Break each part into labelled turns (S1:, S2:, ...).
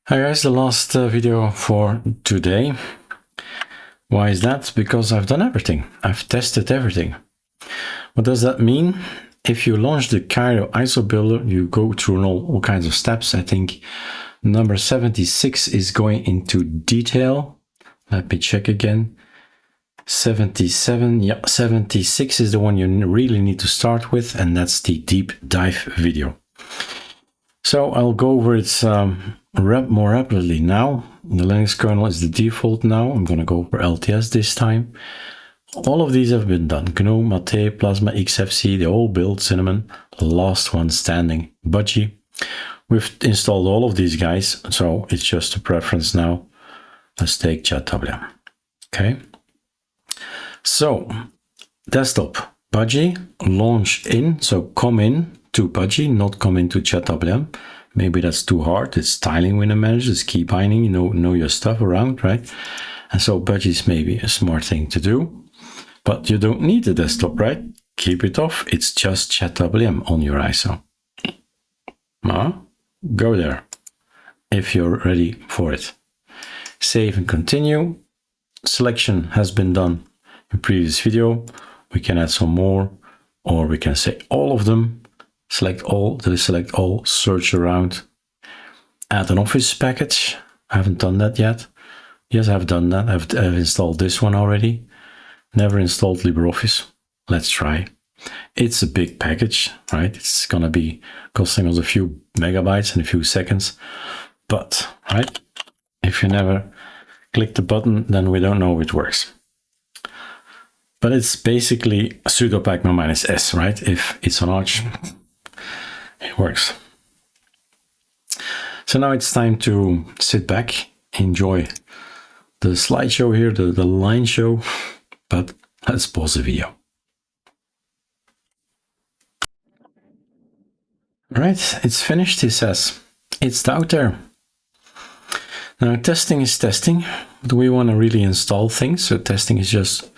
S1: Hi guys, the last video for today. Why is that? Because I've done everything. I've tested everything. What does that mean? If you launch the Kiro ISO builder, you go through all kinds of steps. I think number 76 is going into detail. Let me check again. 77, yeah, 76 is the one you really need to start with, and that's the deep dive video. So I'll go over it more rapidly now. The Linux kernel is the default now. I'm going to go over LTS this time. All of these have been done. GNOME, Mate, Plasma, XFCE, they all built. Cinnamon, the last one standing, Budgie. We've installed all of these guys, so it's just a preference now. Let's take ChatWM. Okay. So, desktop, Budgie, launch in, so come in to Budgie, not come into ChatWM. Maybe that's too hard. It's styling window manager, it's key binding, you know your stuff around, right? And so Budgie is maybe a smart thing to do, but you don't need the desktop, right? Keep it off. It's just ChatWM on your ISO. Go there if you're ready for it. Save and continue. Selection has been done in previous video. We can add some more, or we can say all of them. Select all, deselect all, search around. Add an Office package. I haven't done that yet. Yes, I've done that. I've installed this one already. Never installed LibreOffice. Let's try. It's a big package, right? It's gonna be costing us a few megabytes and a few seconds. But, right, if you never click the button, then we don't know if it works. But it's basically sudo pacman -s, right? If it's on Arch, it works. So now it's time to sit back, enjoy the slideshow here, the line show, but let's pause the video. All right, it's finished, he says. It's out there. Now testing is testing, but we want to really install things. So testing is just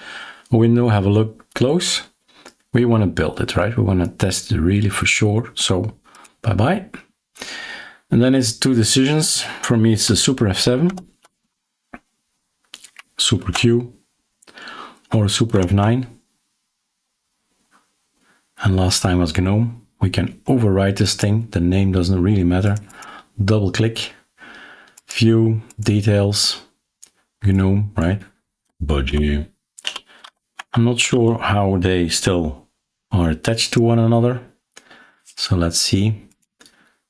S1: a window, have a look close. We want to build it, right? We want to test it really for sure. So bye-bye. And then it's two decisions. For me, it's the Super F7, Super Q, or Super F9. And last time was GNOME. We can overwrite this thing. The name doesn't really matter. Double click, view, details, GNOME, right? Budgie. I'm not sure how they still are attached to one another. So let's see.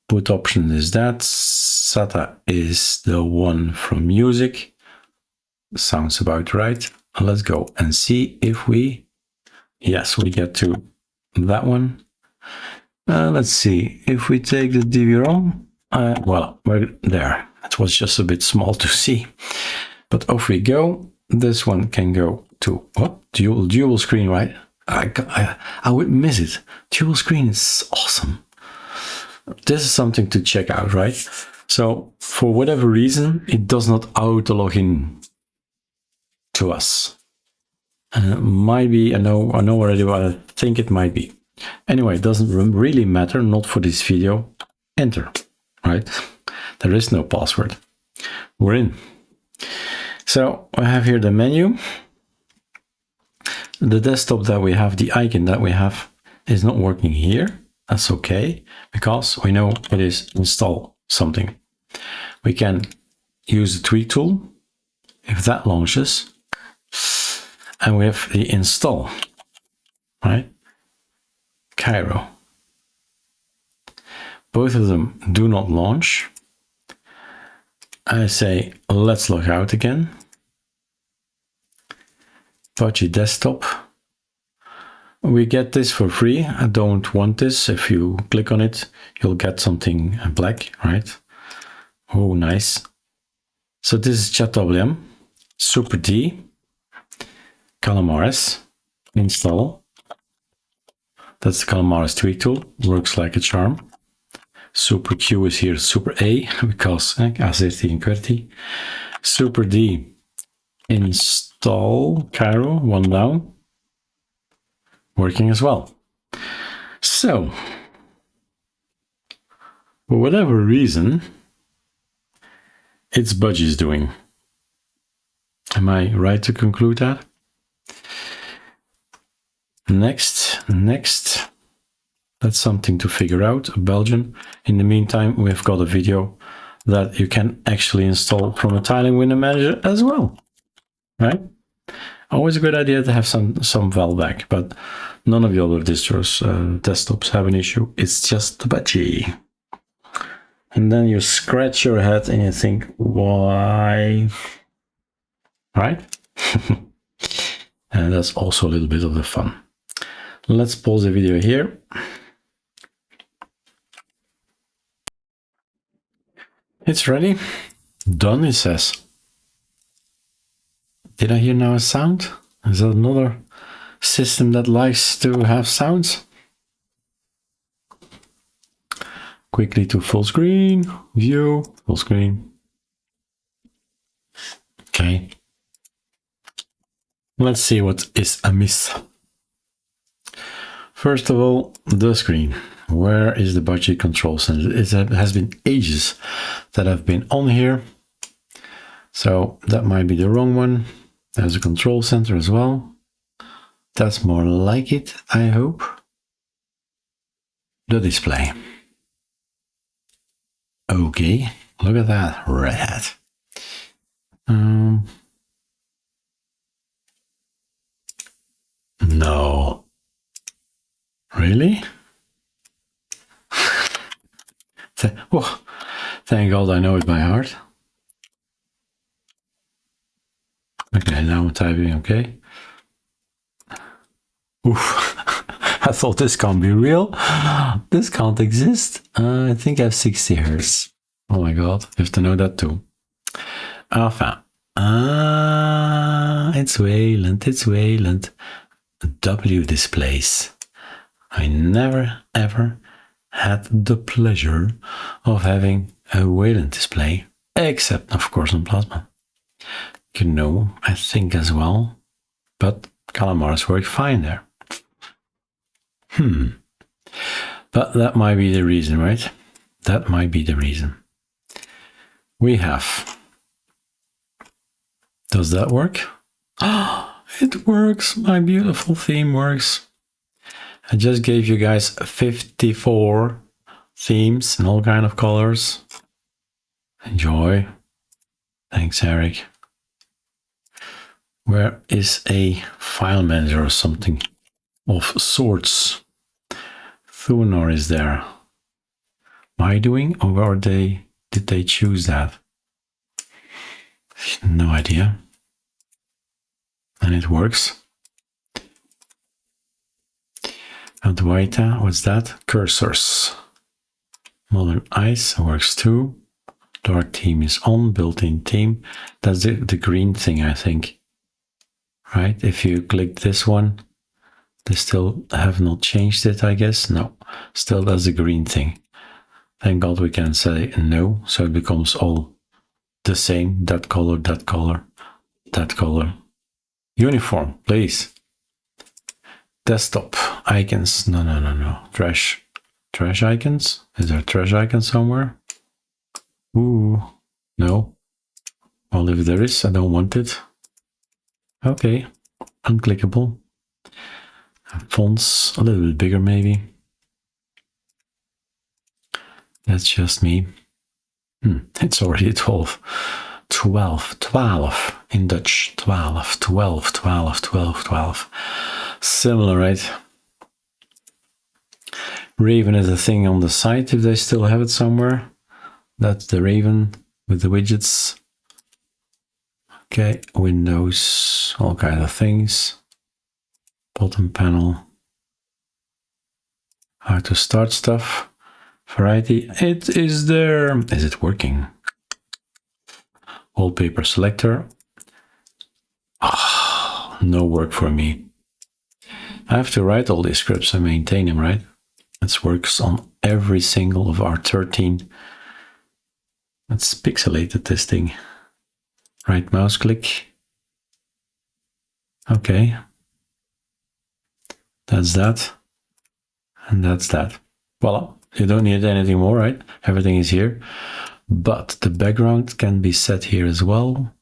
S1: Boot option is that. SATA is the one from music. Sounds about right. Let's go and see if we... Yes, we get to that one. Let's see. If we take the DV-ROM, well, we're there. It was just a bit small to see. But off we go. This one can go to what? Dual screen, right? I would miss it. Dual screen is awesome. This is something to check out, right? So for whatever reason, it does not auto log in to us. And it might be, I know already what I think it might be. Anyway, it doesn't really matter, not for this video. Enter, right? There is no password. We're in. So I have here the menu. The desktop that we have, the icon that we have is not working here. That's okay, because we know it is install something. We can use the tweak tool if that launches, and we have the install, right? Kiro. Both of them do not launch. I say, let's log out again. Budgie desktop. We get this for free. I don't want this. If you click on it, you'll get something black, right? Oh, nice. So this is ChatWM, Super D, Calamares, install. That's the Calamares Tweak Tool. Works like a charm. Super Q is here, Super A, because A60 and QWERTY. Super D, install Kiro, one down. Working as well. So, for whatever reason, it's Budgie's doing. Am I right to conclude that? Next. That's something to figure out, Belgian. In the meantime, we've got a video that you can actually install from a tiling window manager as well, right? Always a good idea to have some fallback, but none of the other distros, desktops have an issue. It's just the Budgie. And then you scratch your head and you think, why? Right? And that's also a little bit of the fun. Let's pause the video here. It's ready. Done, it says. Did I hear now a sound? Is that another system that likes to have sounds? Quickly to full screen, view, full screen. Okay. Let's see what is amiss. First of all, the screen. Where is the Budgie control center? It has been ages that I've been on here. So that might be the wrong one. There's a control center as well. That's more like it, I hope. The display. Okay, look at that, red hat. No. Really? Oh, thank God I know it by heart. Okay, now I'm typing okay. Oof. I thought this can't be real. This can't exist. I think I have 60 Hz. Oh my God, you have to know that too. Enfin. It's Wayland, it's Wayland. W displays. I never ever had the pleasure of having a Wayland display, except of course on Plasma. GNOME, I think as well, but Calamares work fine there. But that might be the reason, right? That might be the reason. We have. Does that work? Oh, it works. My beautiful theme works. I just gave you guys 54 themes in all kind of colors. Enjoy. Thanks, Erik. Where is a file manager or something of sorts? Thunor is there. Am I doing, or did they choose that? No idea. And it works. Adwaita, what's that? Cursors. Modern Ice works too. Dark theme is on, built-in theme. That's the green thing, I think. Right? If you click this one, they still have not changed it, I guess. No, still that's the green thing. Thank God we can say no, so it becomes all the same. That color, that color, that color. Uniform, please. Desktop icons. No. Trash icons. Is there a trash icon somewhere? Ooh, no. Well, if there is, I don't want it. Okay, unclickable. Fonts a little bit bigger, maybe. That's just me. It's already 12 in Dutch. 12. Similar, right? Raven is a thing on the site if they still have it somewhere. That's the Raven with the widgets. Okay, Windows, all kinds of things. Bottom panel. How to start stuff. Variety, it is there. Is it working? Wallpaper selector. Oh, no work for me. I have to write all these scripts and maintain them, right? It works on every single of our 13. Let's pixelate this thing. Right mouse click. Okay. That's that. And that's that. Voila. You don't need anything more, right? Everything is here. but the background can be set here as well.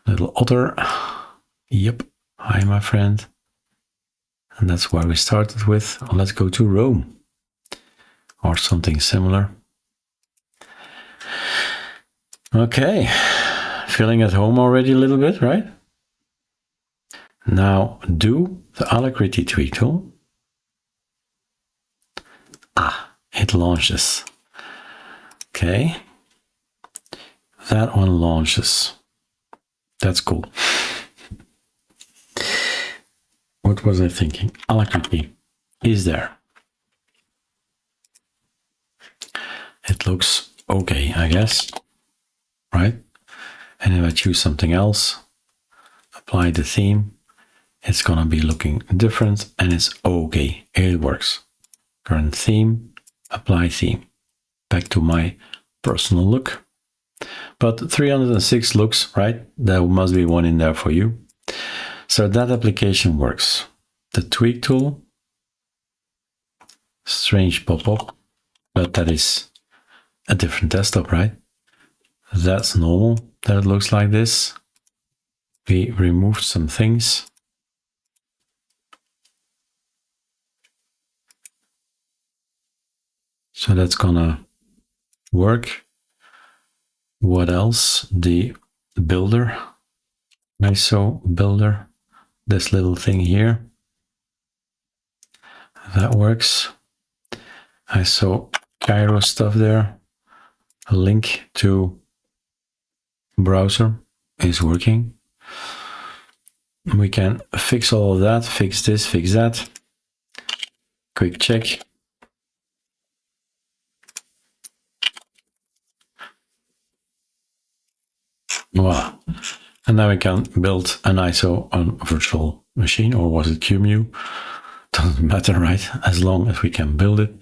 S1: Little otter. Yep. Hi, my friend. And that's where we started with. Let's go to Rome or something similar. Okay. Feeling at home already a little bit, right? Now do the Alacrity Tweak Tool. Ah, it launches. Okay. That one launches. That's cool. What was I thinking? Alacrity is there. It looks okay, I guess. Right? And if I choose something else, apply the theme, it's gonna be looking different and it's okay. It works. Current theme, apply theme. Back to my personal look. But 306 looks, right? There must be one in there for you. So that application works. The tweak tool, strange pop-up, but that is a different desktop, right? That's normal that it looks like this. We removed some things. So that's gonna work. What else? The builder, ISO builder, this little thing here. That works. I saw Kiro stuff there. A link to browser is working. We can fix all of that, fix this, fix that. Quick check. Wow. And now we can build an ISO on virtual machine, or was it QEMU? Doesn't matter, right? As long as we can build it.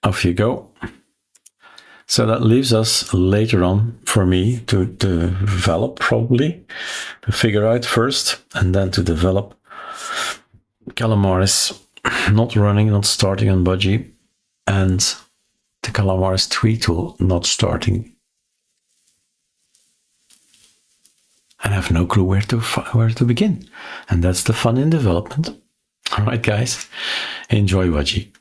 S1: Off you go. So that leaves us later on for me to develop, probably, to figure out first, and then to develop Calamares, not running, not starting on Budgie, and the Calamares Tweak Tool not starting. I have no clue where to begin. And that's the fun in development. All right, guys, enjoy Budgie.